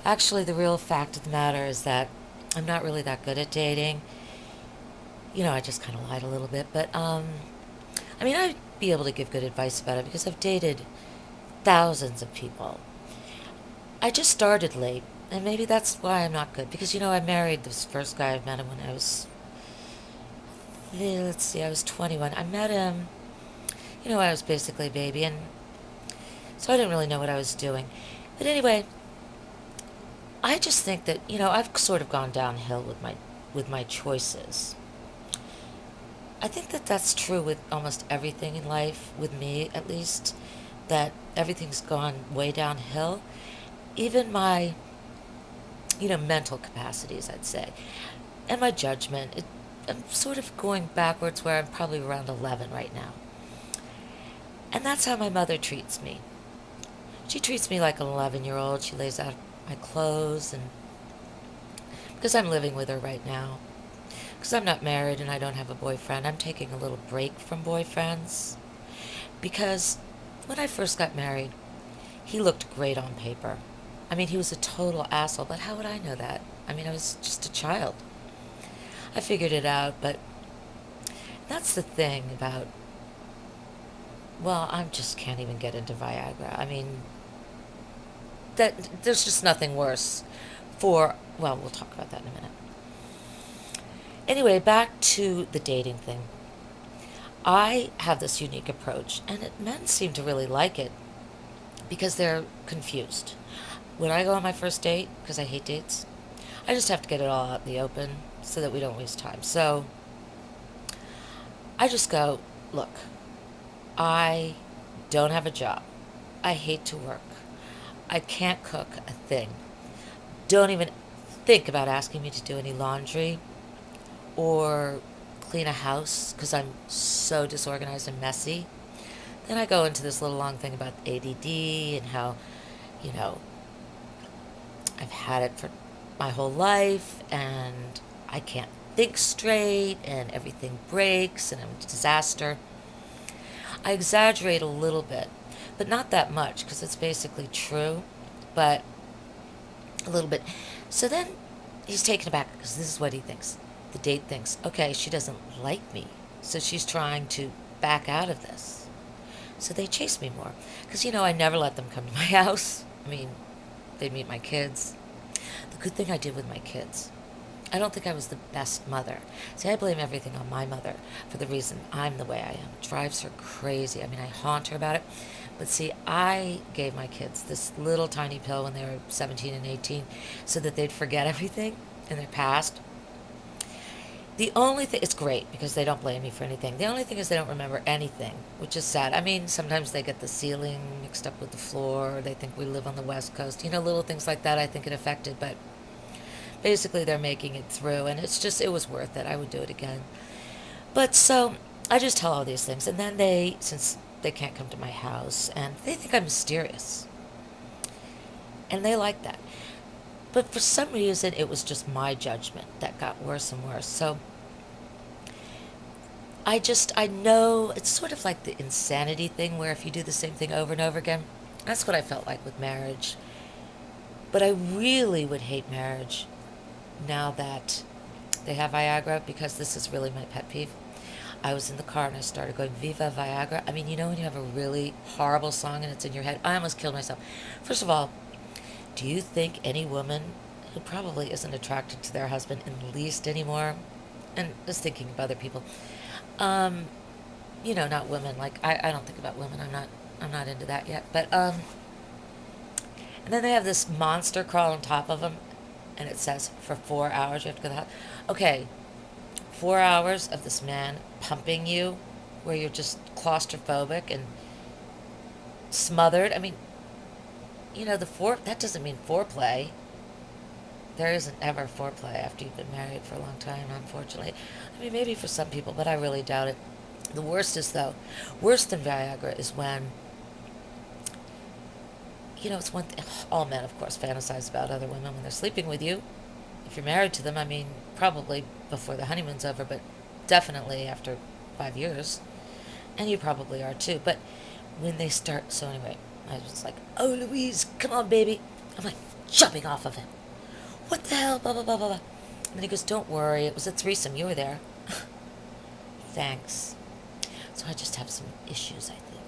Actually, the real fact of the matter is that I'm not really that good at dating. I just kind of lied a little bit, but I mean, I'd be able to give good advice about it because I've dated thousands of people. I just started late, and maybe that's why I'm not good. Because I married this first guy. I met him when I was, let's see, I was 21. I met him, I was basically a baby, and so I didn't really know what I was doing. But anyway, I just think that I've sort of gone downhill with my choices. I think that that's true with almost everything in life, with me at least, that everything's gone way downhill. Even my, mental capacities, I'd say, and my judgment. I'm sort of going backwards where I'm probably around 11 right now. And that's how my mother treats me. She treats me like an 11-year-old. She lays out my clothes, and because I'm living with her right now, because I'm not married and I don't have a boyfriend, I'm taking a little break from boyfriends. Because when I first got married, he looked great on paper. I mean, he was a total asshole, but how would I know that? I mean, I was just a child. I figured it out, but that's the thing about, well, I just can't even get into Viagra. I mean, there's just nothing worse well, we'll talk about that in a minute. Anyway, back to the dating thing. I have this unique approach, and men seem to really like it because they're confused. When I go on my first date, because I hate dates, I just have to get it all out in the open so that we don't waste time. So I just go, look, I don't have a job. I hate to work. I can't cook a thing. Don't even think about asking me to do any laundry or clean a house because I'm so disorganized and messy. Then I go into this little long thing about ADD and how, you know, I've had it for my whole life and I can't think straight and everything breaks and I'm a disaster. I exaggerate a little bit, but not that much because it's basically true, but a little bit. So then he's taken aback because this is what he thinks. The date thinks, okay, she doesn't like me, so she's trying to back out of this. So they chase me more because, I never let them come to my house. I mean, they meet my kids. The good thing I did with my kids, I don't think I was the best mother. See, I blame everything on my mother for the reason I'm the way I am. It drives her crazy. I mean, I haunt her about it. But see, I gave my kids this little tiny pill when they were 17 and 18 so that they'd forget everything in their past. The only thing, it's great because they don't blame me for anything. The only thing is they don't remember anything, which is sad. I mean, sometimes they get the ceiling mixed up with the floor, or they think we live on the West Coast. Little things like that I think it affected, but basically they're making it through, and it was worth it. I would do it again. But so, I just tell all these things, and then since they can't come to my house, and they think I'm mysterious. And they like that. But for some reason, it was just my judgment that got worse and worse. So I know it's sort of like the insanity thing where if you do the same thing over and over again, that's what I felt like with marriage. But I really would hate marriage now that they have Viagra because this is really my pet peeve. I was in the car and I started going, Viva Viagra. I mean, when you have a really horrible song and it's in your head, I almost killed myself. First of all, do you think any woman who probably isn't attracted to their husband in the least anymore, and just thinking of other people, not women, like I don't think about women, I'm not into that yet, but and then they have this monster crawl on top of them, and it says for 4 hours you have to go to the house. Okay, 4 hours of this man pumping you, where you're just claustrophobic and smothered. I mean, that doesn't mean foreplay. There isn't ever foreplay after you've been married for a long time, unfortunately. I mean, maybe for some people, but I really doubt it. The worst is, though, worse than Viagra is when, it's one thing, all men, of course, fantasize about other women when they're sleeping with you. If you're married to them, I mean, probably before the honeymoon's over, but definitely after 5 years. And you probably are, too. But when they start, so anyway, I was like, oh, Louise, come on, baby. I'm like, jumping off of him. What the hell? Blah, blah, blah, blah, blah. And then he goes, don't worry, it was a threesome. You were there. Thanks. So I just have some issues, I think.